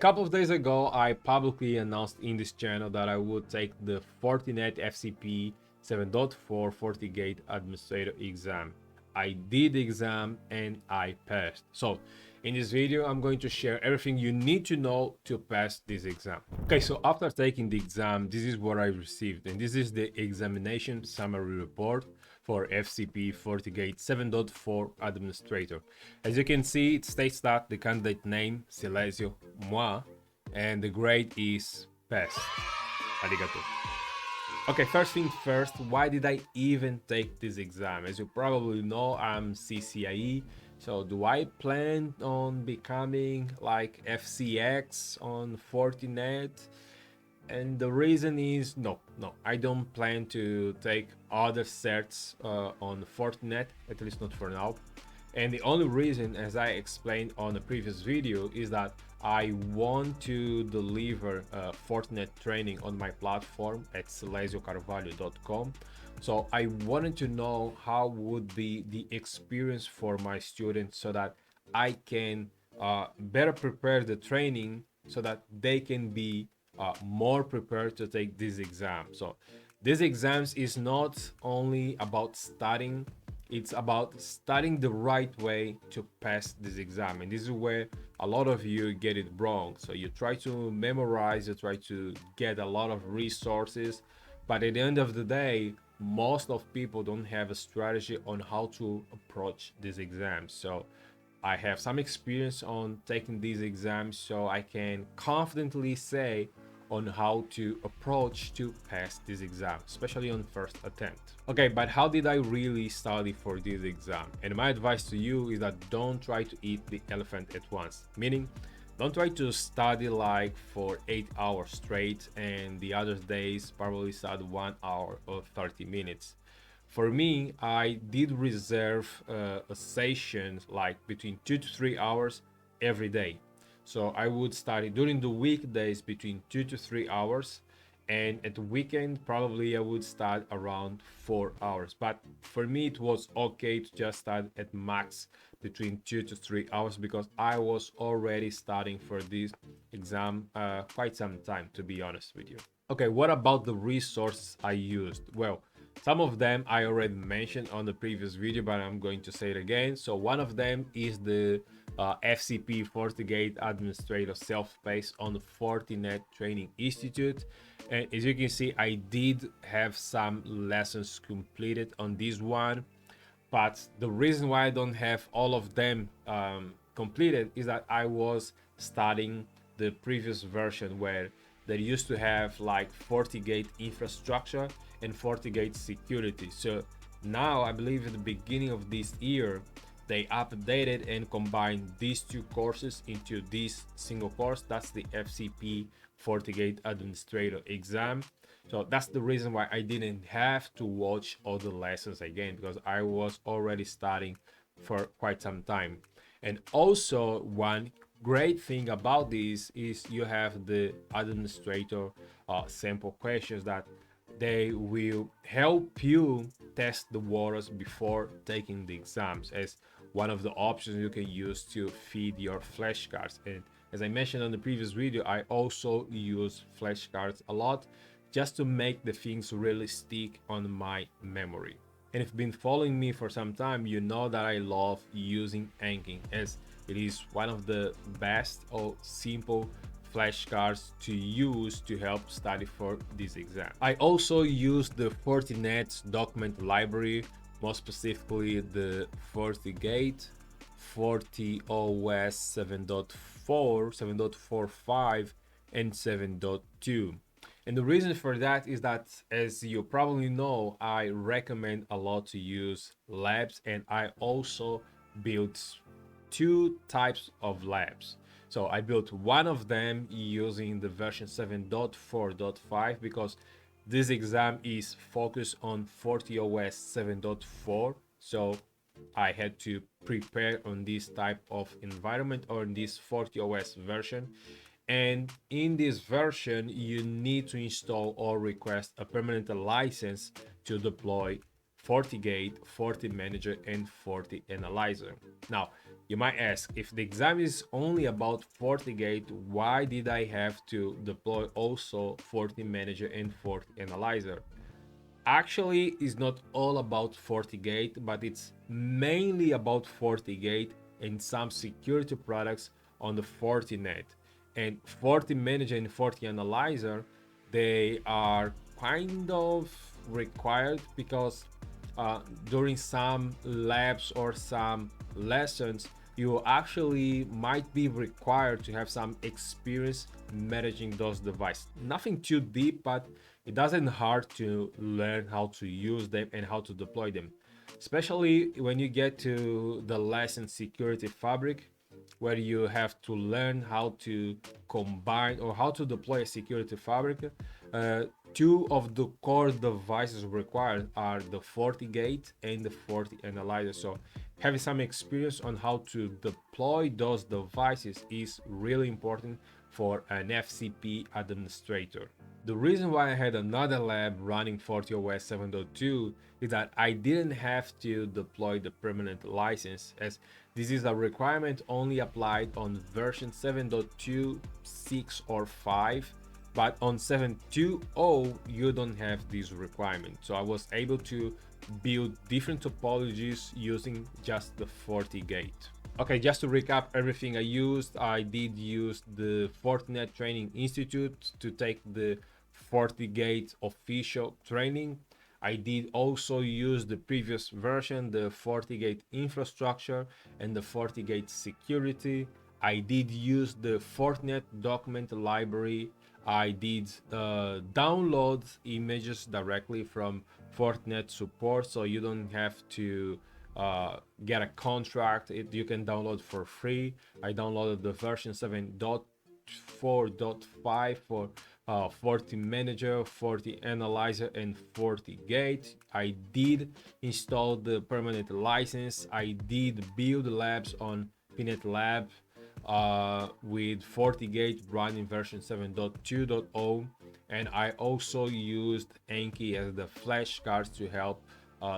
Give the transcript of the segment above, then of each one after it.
Couple of days ago, I publicly announced in this channel that I would take the Fortinet FCP 7.4 Fortigate Administrator exam. I did the exam and I passed. So in this video, I'm going to share everything you need to know to pass this exam. Okay, so after taking the exam, this is what I received, and this is the examination summary report for FCP Fortigate 7.4 Administrator. As you can see, it states that the candidate name, Silesio, moi, and the grade is pass. Arigato. Okay, first thing first, why did I even take this exam? As you probably know, I'm CCIE. So do I plan on becoming like FCX on Fortinet? And the reason is no, I don't plan to take other certs on Fortinet, at least not for now. And the only reason, as I explained on the previous video, is that I want to deliver Fortinet training on my platform at silesiocarvalho.com. So I wanted to know how would be the experience for my students so that I can better prepare the training so that they can be more prepared to take this exam. So these exams is not only about studying, it's about studying the right way to pass this exam. And this is where a lot of you get it wrong. So you try to memorize, you try to get a lot of resources, but at the end of the day, most of people don't have a strategy on how to approach these exams. So I have some experience on taking these exams, so I can confidently say on how to approach to pass this exam, especially on first attempt. Okay, but how did I really study for this exam? And my advice to you is that don't try to eat the elephant at once, meaning don't try to study like for 8 hours straight and the other days probably study 1 hour or 30 minutes. For me, I did reserve a session like between 2 to 3 hours every day. So I would study during the weekdays between 2 to 3 hours, and at the weekend probably I would study around 4 hours. But for me it was okay to just study at max between 2 to 3 hours because I was already studying for this exam quite some time, to be honest with you. Okay, what about the resources I used? Well, some of them I already mentioned on the previous video, but I'm going to say it again. So one of them is the FCP Fortigate Administrator Self-Paced on the Fortinet Training Institute. And as you can see, I did have some lessons completed on this one. But the reason why I don't have all of them completed is that I was studying the previous version where they used to have like Fortigate infrastructure and Fortigate security. So now I believe at the beginning of this year they updated and combined these two courses into this single course. That's the FCP Fortigate Administrator exam. So that's the reason why I didn't have to watch all the lessons again, because I was already studying for quite some time. And also one great thing about this is you have the administrator sample questions that they will help you test the waters before taking the exams as one of the options you can use to feed your flashcards. And as I mentioned on the previous video, I also use flashcards a lot just to make the things really stick on my memory. And if you've been following me for some time, you know that I love using Anki as it is one of the best or simple flashcards to use to help study for this exam. I also use the Fortinet document library, more specifically the Fortigate, FortiOS 7.4, 7.45, and 7.2. And the reason for that is that, as you probably know, I recommend a lot to use labs, and I also built two types of labs. So I built one of them using the version 7.4.5 because this exam is focused on FortiOS 7.4. So I had to prepare on this type of environment or in this FortiOS version. And in this version, you need to install or request a permanent license to deploy Fortigate, FortiManager, and FortiAnalyzer. Now, You might ask, if the exam is only about FortiGate, why did I have to deploy also FortiManager and FortiAnalyzer? Actually, it's not all about FortiGate, but it's mainly about FortiGate and some security products on the Fortinet. And FortiManager and FortiAnalyzer, they are kind of required because during some labs or some lessons, you actually might be required to have some experience managing those devices. Nothing too deep, but it doesn't hard to learn how to use them and how to deploy them. Especially when you get to the lesson Security Fabric, where you have to learn how to combine or how to deploy a security fabric. Two of the core devices required are the FortiGate and the FortiAnalyzer. So having some experience on how to deploy those devices is really important for an FCP administrator. The reason why I had another lab running FortiOS 7.2 is that I didn't have to deploy the permanent license, as this is a requirement only applied on version 7.2, 6 or 5, but on 7.2.0 you don't have this requirement. So I was able to build different topologies using just the FortiGate. Okay, just to recap everything I did use the Fortinet Training Institute to take the FortiGate official training. I did also use the previous version, the Fortigate infrastructure and the Fortigate security. I did use the Fortinet document library. I did download images directly from Fortinet support, so you don't have to get a contract. You can download for free. I downloaded the version 7.4.5 for FortiManager, FortiAnalyzer, and FortiGate. I did install the permanent license. I did build labs on Pinet Lab with FortiGate running version 7.2.0, and I also used Anki as the flashcards to help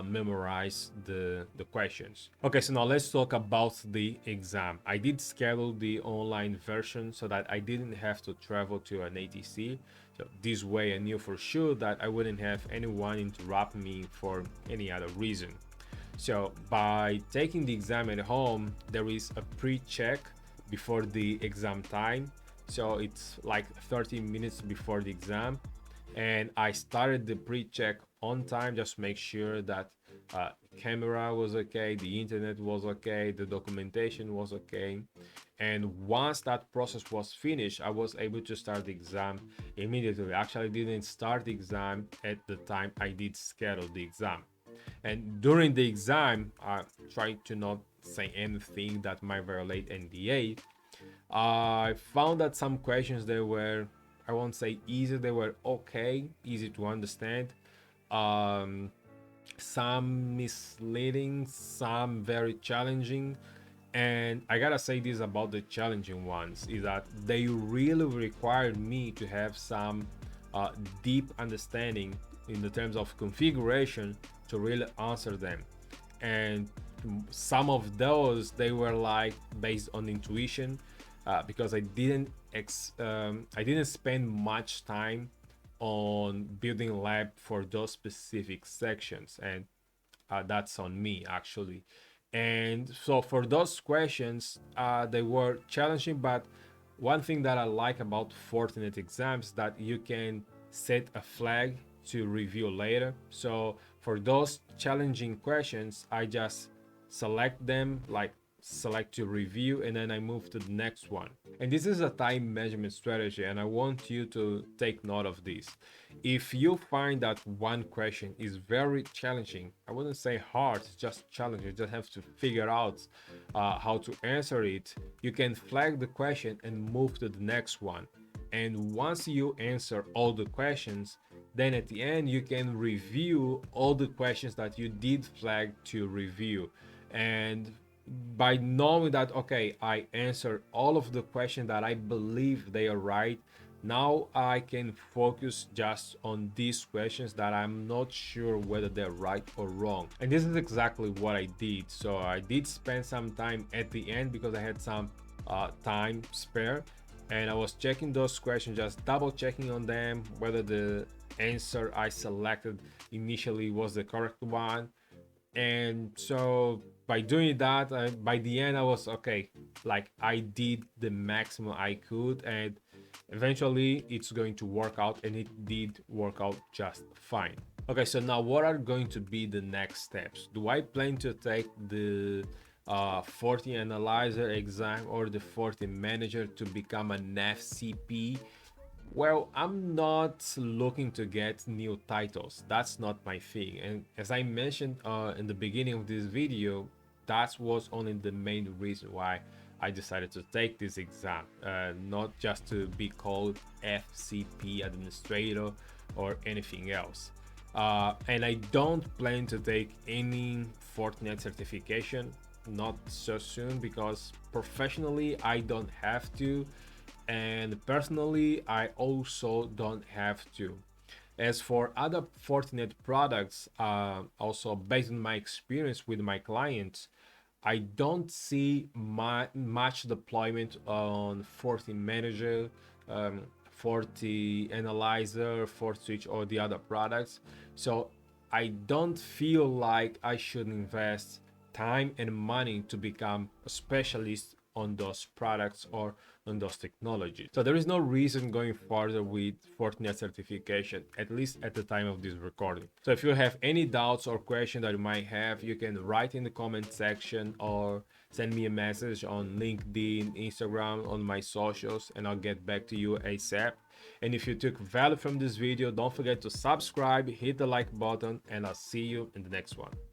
memorize the questions. Okay, so now let's talk about the exam. I did schedule the online version so that I didn't have to travel to an ATC. So this way I knew for sure that I wouldn't have anyone interrupt me for any other reason. So by taking the exam at home, there is a pre-check before the exam time. So it's like 30 minutes before the exam. And I started the pre-check on time, just make sure that camera was okay, the internet was okay, the documentation was okay. And once that process was finished, I was able to start the exam immediately. Actually, I didn't start the exam at the time I did schedule the exam. And during the exam, I tried to not say anything that might violate NDA. I found that some questions they were, I won't say easy, they were okay, easy to understand. Some misleading, some very challenging. And I gotta say this about the challenging ones is that they really required me to have some deep understanding in the terms of configuration to really answer them. And some of those they were like based on intuition, because I didn't spend much time on building lab for those specific sections, and that's on me actually. And so for those questions, they were challenging, but one thing that I like about Fortinet exams is that you can set a flag to review later. So for those challenging questions, I just select them, like select to review, and then I move to the next one. And this is a time management strategy, and I want you to take note of this. If you find that one question is very challenging, I wouldn't say hard, it's just challenging, you just have to figure out how to answer it, you can flag the question and move to the next one. And once you answer all the questions, then at the end you can review all the questions that you did flag to review. And by knowing that, okay, I answered all of the questions that I believe they are right, Now I can focus just on these questions that I'm not sure whether they're right or wrong. And this is exactly what I did. So I did spend some time at the end because I had some time spare, and I was checking those questions, just double checking on them whether the answer I selected initially was the correct one. And so by doing that, by the end I was okay, like I did the maximum I could, and eventually it's going to work out, and it did work out just fine. Okay, so now what are going to be the next steps? Do I plan to take the Forti Analyzer exam or the Forti Manager to become an FCP? Well, I'm not looking to get new titles. That's not my thing. And as I mentioned in the beginning of this video, that was only the main reason why I decided to take this exam, not just to be called FCP administrator or anything else. And I don't plan to take any Fortinet certification, not so soon, because professionally I don't have to, and personally I also don't have to. As for other Fortinet products, also based on my experience with my clients, I don't see much deployment on Forti Manager, Forti Analyzer, FortiSwitch, or the other products. So I don't feel like I should invest time and money to become a specialist on those products or on those technologies. So there is no reason going further with Fortinet certification, at least at the time of this recording. So if you have any doubts or questions that you might have, you can write in the comment section or send me a message on LinkedIn, Instagram, on my socials, and I'll get back to you ASAP. And if you took value from this video, don't forget to subscribe, hit the like button, and I'll see you in the next one.